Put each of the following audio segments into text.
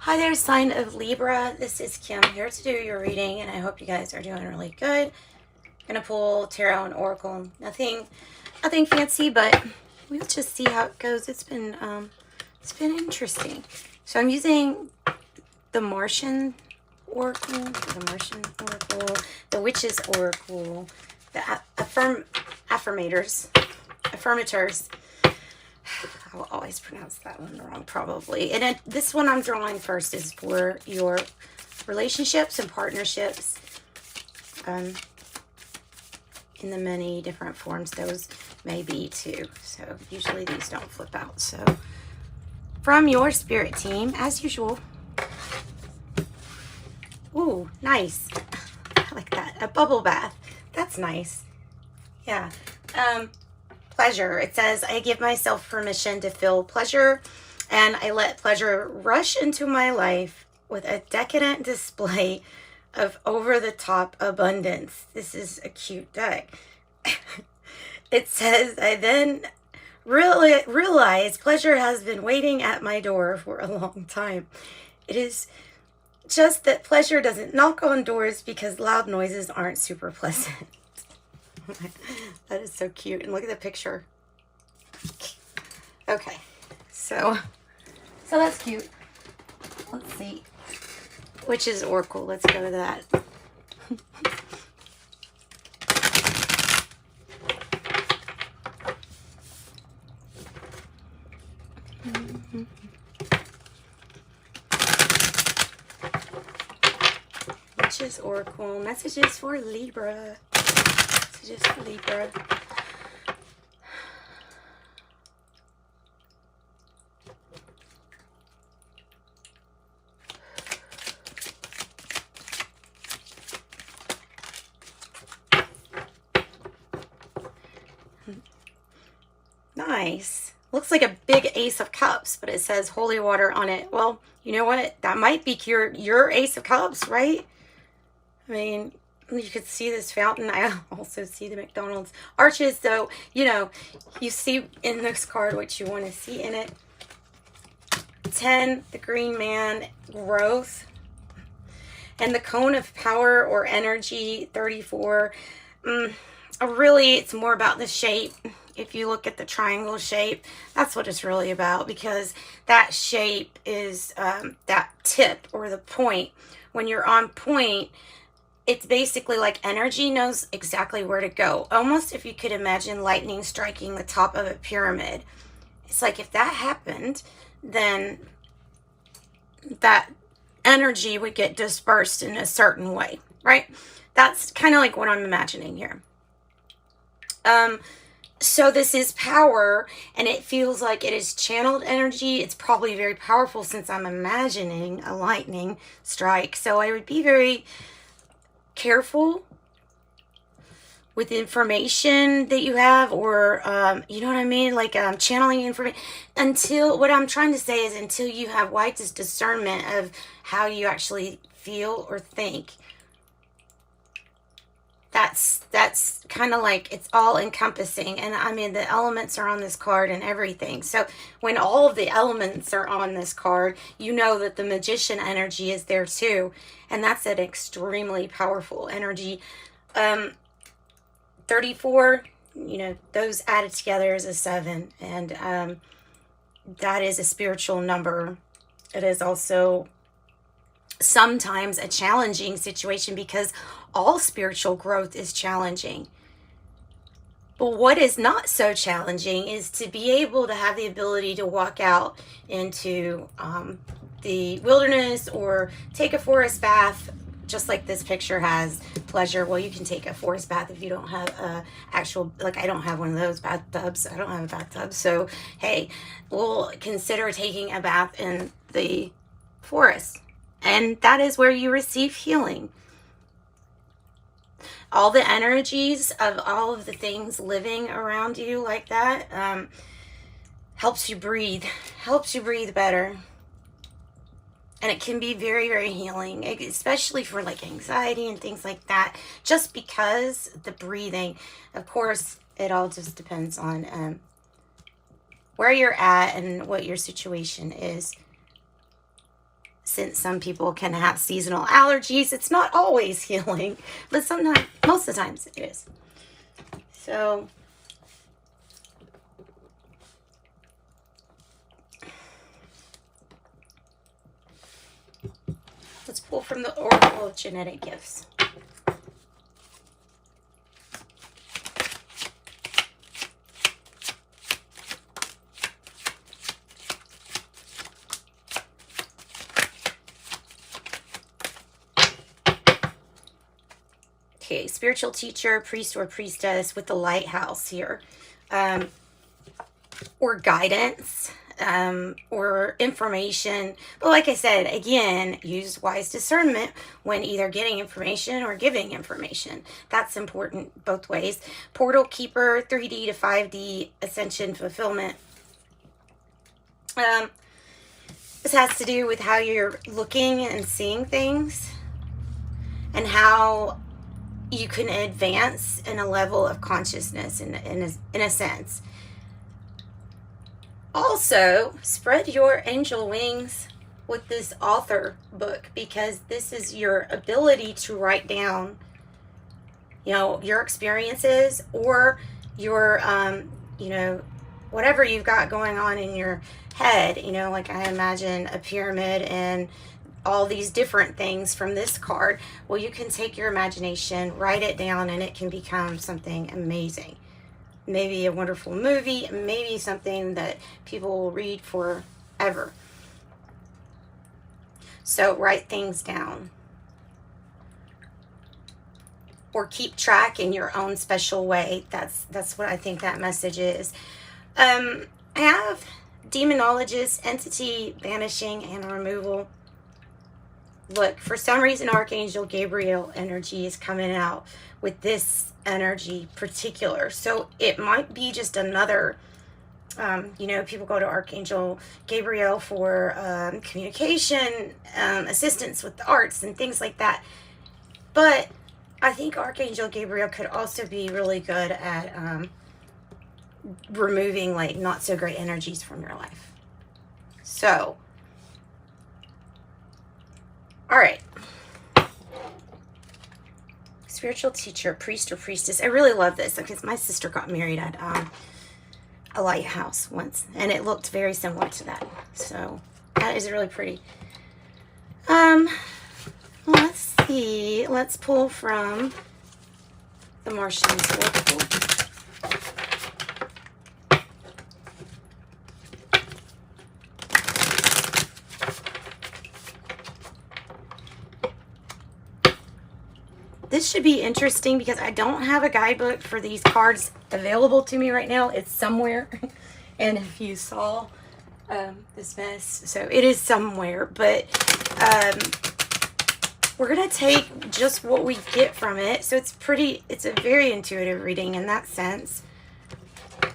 Hi there, sign of Libra. This is Kim here to do your reading, and I hope you guys are doing really good. I'm gonna pull Tarot and Oracle. Nothing fancy, but we'll just see how it goes. It's been interesting. So I'm using the Martian Oracle, the Witch's Oracle, the affirmators. I will always pronounce that one wrong, probably. And this one I'm drawing first is for your relationships and partnerships, in the many different forms those may be too. So usually these don't flip out. So from your spirit team, as usual. Ooh, nice. I like that. A bubble bath. That's nice. Yeah. Pleasure. It says, I give myself permission to feel pleasure, and I let pleasure rush into my life with a decadent display of over-the-top abundance. This is a cute deck. It says, I then realize pleasure has been waiting at my door for a long time. It is just that pleasure doesn't knock on doors because loud noises aren't super pleasant. That is so cute. And look at the picture. Okay. So that's cute. Let's see. Witch's Oracle. Let's go to that. Witch's Oracle. Messages for Libra. Messages for Libra. Nice. Looks like a big Ace of Cups, but it says holy water on it. Well, you know what? That might be your Ace of Cups, right? I mean, you could see this fountain. I also see the McDonald's arches. So, you know, you see in this card what you want to see in it. 10, the Green Man, growth. And the Cone of Power or Energy, 34. Really, it's more about the shape. If you look at the triangle shape, that's what it's really about, because that shape is that tip or the point. When you're on point, it's basically like energy knows exactly where to go. Almost if you could imagine lightning striking the top of a pyramid. It's like if that happened, then that energy would get dispersed in a certain way, right? That's kind of like what I'm imagining here. So this is power, and it feels like it is channeled energy. It's probably very powerful since I'm imagining a lightning strike. So I would be very careful with information that you have, or you know what I mean, like channeling information. Until, what I'm trying to say is, until you have Waite's discernment of how you actually feel or think. That's kind of like, it's all encompassing. And I mean, the elements are on this card and everything. So when all of the elements are on this card, you know that the magician energy is there too. And that's an extremely powerful energy. 34, you know, those added together is a 7. And that is a spiritual number. It is also sometimes a challenging situation, because all spiritual growth is challenging. But what is not so challenging is to be able to have the ability to walk out into the wilderness or take a forest bath, just like this picture has pleasure. Well, you can take a forest bath if you don't have a actual, like I don't have one of those bathtubs. I don't have a bathtub. So, hey, we'll consider taking a bath in the forest. And that is where you receive healing. All the energies of all of the things living around you like that helps you breathe better. And it can be very, very healing, especially for like anxiety and things like that, just because the breathing. Of course, it all just depends on where you're at and what your situation is. since some people can have seasonal allergies, it's not always healing, but sometimes, most of the times it is. So let's pull from the Oracle of Genetic Gifts. Okay, spiritual teacher, priest or priestess with the lighthouse here. Or guidance, or information. But like I said, again, use wise discernment when either getting information or giving information. That's important both ways. Portal keeper, 3D to 5D, ascension fulfillment. This has to do with how you're looking and seeing things and how you can advance in a level of consciousness in a sense. Also, spread your angel wings with this author book, because this is your ability to write down, you know, your experiences or your, you know, whatever you've got going on in your head. You know, like I imagine a pyramid and all these different things from this card. Well, you can take your imagination, write it down, and it can become something amazing. Maybe a wonderful movie, maybe something that people will read forever. So write things down. Or keep track in your own special way. That's what I think that message is. I have demonologist, entity, banishing, and removal. Look, for some reason, Archangel Gabriel energy is coming out with this energy particular. So it might be just another, you know, people go to Archangel Gabriel for communication, assistance with the arts and things like that. But I think Archangel Gabriel could also be really good at removing like not so great energies from your life. So, all right. Spiritual teacher, priest or priestess. I really love this because my sister got married at a lighthouse once, and it looked very similar to that. So that is really pretty. Let's see. Let's pull from the Martian Oracle. This should be interesting because I don't have a guidebook for these cards available to me right now. It's somewhere. And if you saw this mess, so it is somewhere. But we're going to take just what we get from it. So it's a very intuitive reading in that sense.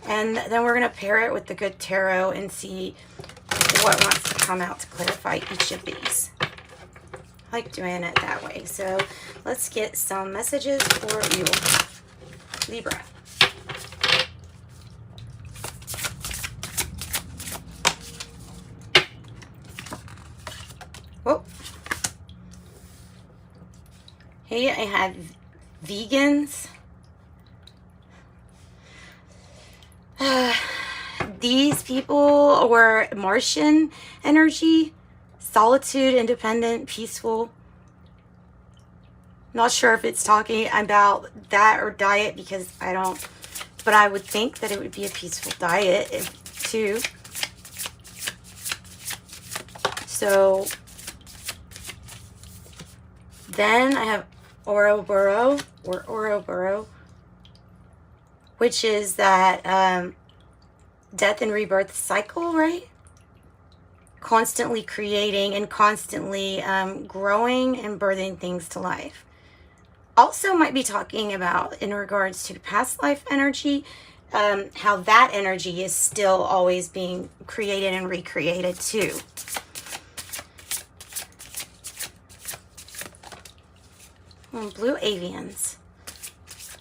And then we're going to pair it with the good tarot and see what wants to come out to clarify each of these. I like doing it that way. So let's get some messages for you, Libra. Whoa. Hey, I have vegans. These people were Martian energy. Solitude, independent, peaceful. Not sure if it's talking about that or diet because I don't, but I would think that it would be a peaceful diet too. So then I have Ouroboros or Ouroboros, which is that death and rebirth cycle, right? Constantly creating and constantly growing and birthing things to life. Also might be talking about in regards to past life energy, how that energy is still always being created and recreated too. Blue avians.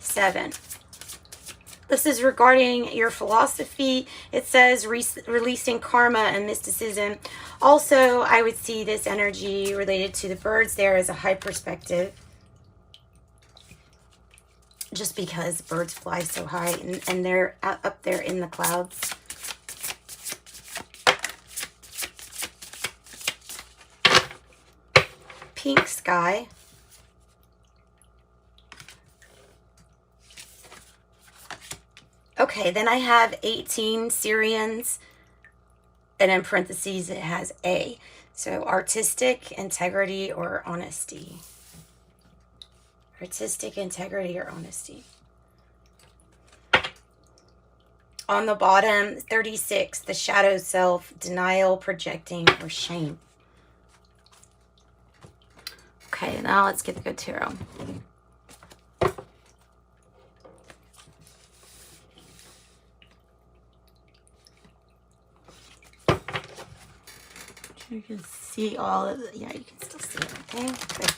7. This is regarding your philosophy. It says releasing karma and mysticism. Also, I would see this energy related to the birds there as a high perspective. Just because birds fly so high and they're up there in the clouds. Pink sky. Okay, then I have 18 Syrians, and in parentheses it has A. So artistic integrity or honesty. Artistic integrity or honesty. On the bottom, 36, the shadow self, denial, projecting, or shame. Okay, now let's get the good tarot. You can see all of it. Yeah, you can still see it, okay? Good.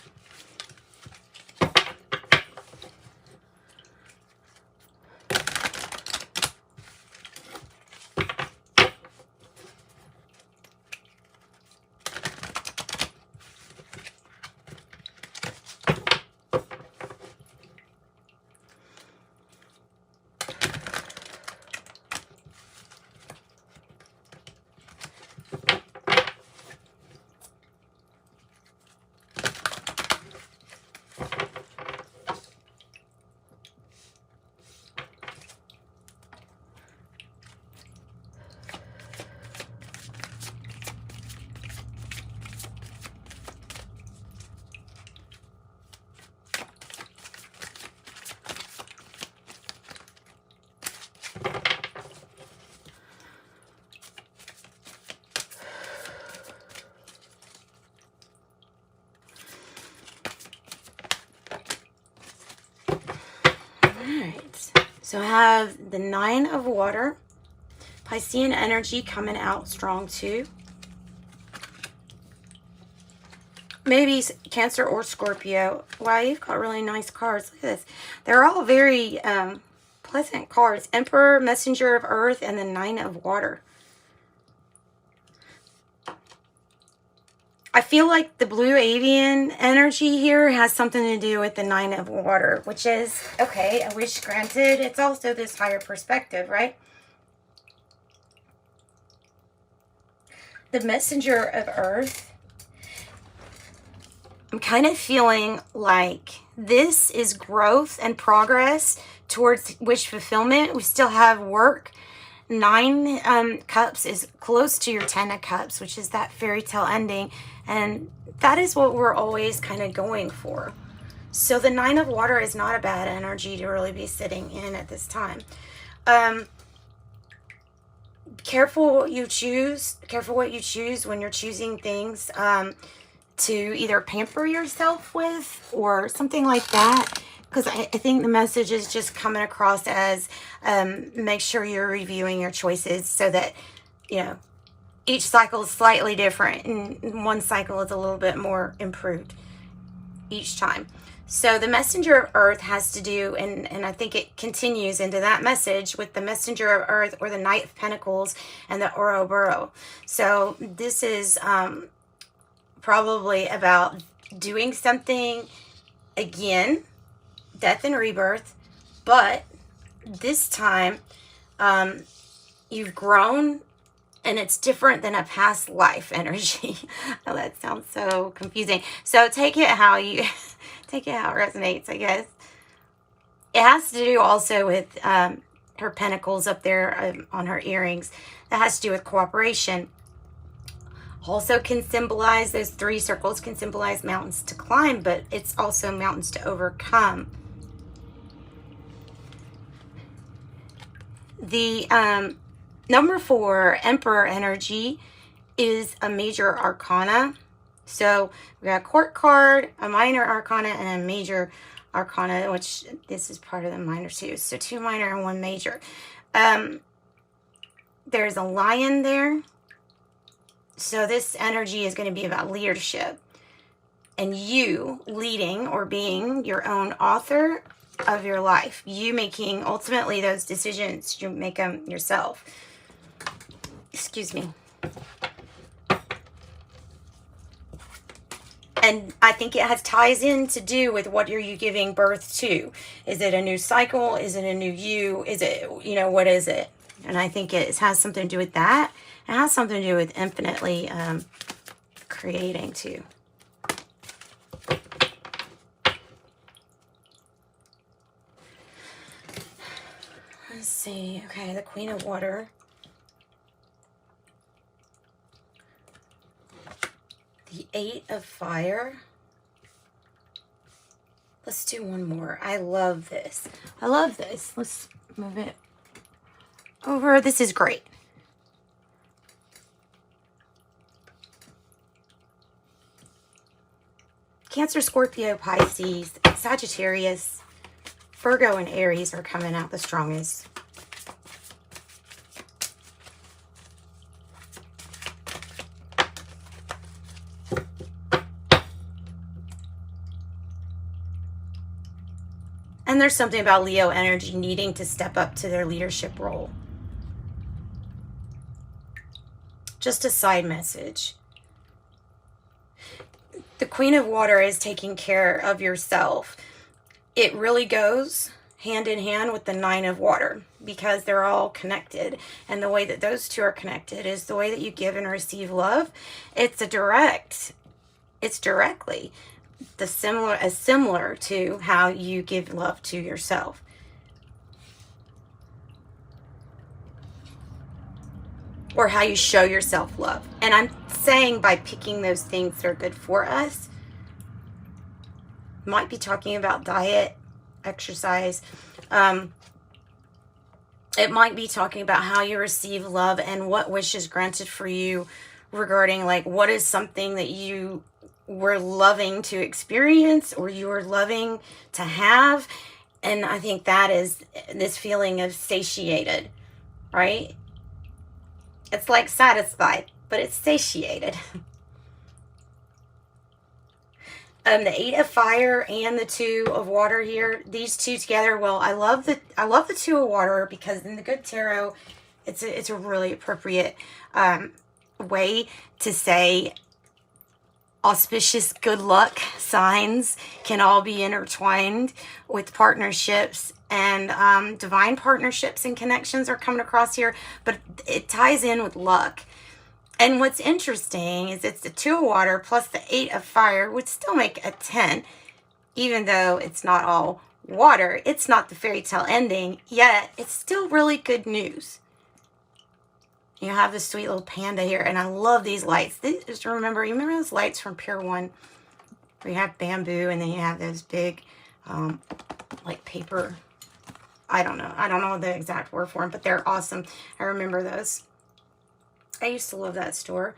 So I have the 9 of water, Piscean energy coming out strong too. Maybe Cancer or Scorpio. Wow, you've got really nice cards. Look at this. They're all very pleasant cards. Emperor, Messenger of Earth, and the 9 of water. I feel like the blue avian energy here has something to do with the 9 of water, which is, okay, a wish granted. It's also this higher perspective, right? The Messenger of Earth. I'm kind of feeling like this is growth and progress towards wish fulfillment. We still have work. 9 cups is close to your 10 of cups, which is that fairy tale ending. And that is what we're always kind of going for. So the 9 of water is not a bad energy to really be sitting in at this time. Careful what you choose. Careful what you choose when you're choosing things to either pamper yourself with or something like that. Because I think the message is just coming across as make sure you're reviewing your choices so that, you know, each cycle is slightly different and one cycle is a little bit more improved each time. So the Messenger of Earth has to do, and I think it continues into that message with the Messenger of Earth or the Knight of Pentacles and the Ouroboros. So this is probably about doing something again, death and rebirth, but this time you've grown and it's different than a past life energy. Oh, that sounds so confusing. So take it how you take it how it resonates, I guess. It has to do also with her pentacles up there on her earrings. That has to do with cooperation. Also can symbolize, those 3 circles can symbolize mountains to climb, but it's also mountains to overcome. The number 4, Emperor energy, is a major arcana. So we got a court card, a minor arcana, and a major arcana, which this is part of the minor too. So 2 minor and 1 major. There's a lion there. So this energy is going to be about leadership and you leading or being your own author of your life. You making ultimately those decisions. You make them yourself. Excuse me. And I think it has ties in to do with what are you giving birth to. Is it a new cycle? Is it a new you? Is it, you know, what is it? And I think it has something to do with that. It has something to do with infinitely creating too. Let's see. Okay, the Queen of Water. The Eight of Fire. Let's do one more. I love this. I love this. Let's move it over. This is great. Cancer, Scorpio, Pisces, Sagittarius, Virgo, and Aries are coming out the strongest. And there's something about Leo energy needing to step up to their leadership role. Just a side message. The Queen of Water is taking care of yourself. It really goes hand in hand with the Nine of Water because they're all connected. And the way that those two are connected is the way that you give and receive love. It's directly similar to how you give love to yourself. Or how you show yourself love. And I'm saying by picking those things that are good for us. Might be talking about diet, exercise. It might be talking about how you receive love and what wish is granted for you regarding like what is something that you were loving to experience or you were loving to have. And I think that is this feeling of satiated, right? It's like satisfied, but it's satiated. The Eight of Fire and the Two of Water here, these two together. Well, I love the Two of Water because in the Good Tarot, it's a really appropriate way to say auspicious good luck signs can all be intertwined with partnerships, and divine partnerships and connections are coming across here, but it ties in with luck. And what's interesting is it's the Two of Water plus the Eight of Fire would still make a 10, even though it's not all water. It's not the fairy tale ending, yet it's still really good news. You have this sweet little panda here, and I love these lights. Just remember, you remember those lights from Pier 1? Where you have bamboo, and then you have those big, like paper. I don't know the exact word for them, but they're awesome. I remember those. I used to love that store.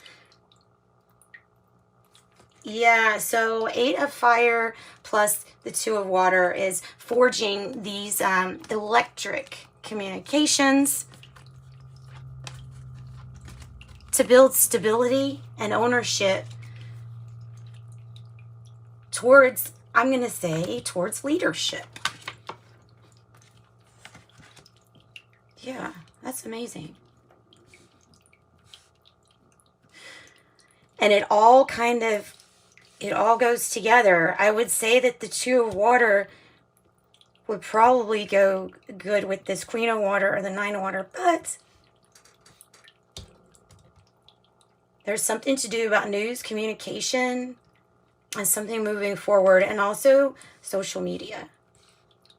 Yeah, so Eight of Fire plus the Two of Water is forging these electric communications to build stability and ownership towards, I'm going to say, towards leadership. Yeah, that's amazing. And it all goes together. I would say that the Two of Water would probably go good with this Queen of Water or the Nine of Water, but there's something to do about news, communication, and something moving forward, and also social media.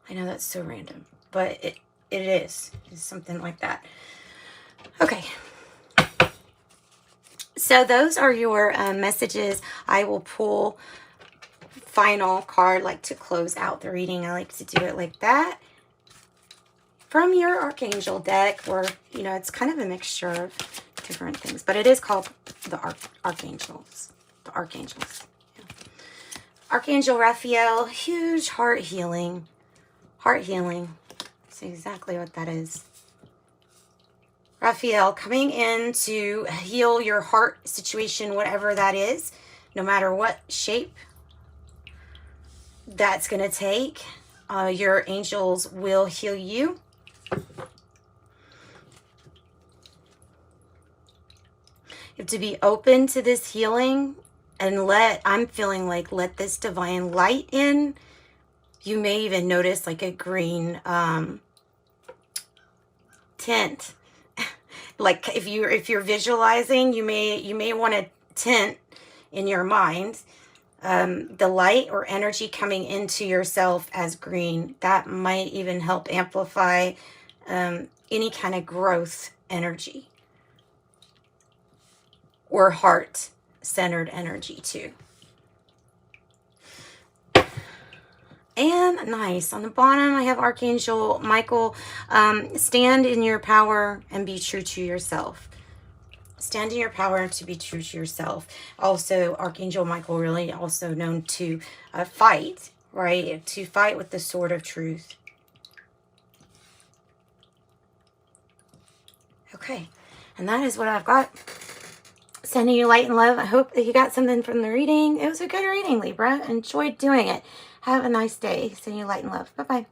I know that's so random, but it is. It's something like that. Okay. So those are your messages. I will pull final card, like to close out the reading. I like to do it like that. From your Archangel deck, or, you know, it's kind of a mixture of different things, but it is called the Archangels. The Archangels. Yeah. Archangel Raphael, huge heart healing. Heart healing. That's exactly what that is. Raphael coming in to heal your heart situation, whatever that is, no matter what shape that's going to take. Your angels will heal you. You have to be open to this healing And I'm feeling like let this divine light in. You may even notice like a green tint. Like if you're visualizing, you may want to tint in your mind the light or energy coming into yourself as green. That might even help amplify any kind of growth energy or heart-centered energy too. And nice. On the bottom, I have Archangel Michael. Stand in your power and be true to yourself. Stand in your power to be true to yourself. Also, Archangel Michael really also known to fight, right? To fight with the sword of truth. Okay. And that is what I've got. Sending you light and love. I hope that you got something from the reading. It was a good reading, Libra. Enjoyed doing it. Have a nice day. Sending you light and love. Bye-bye.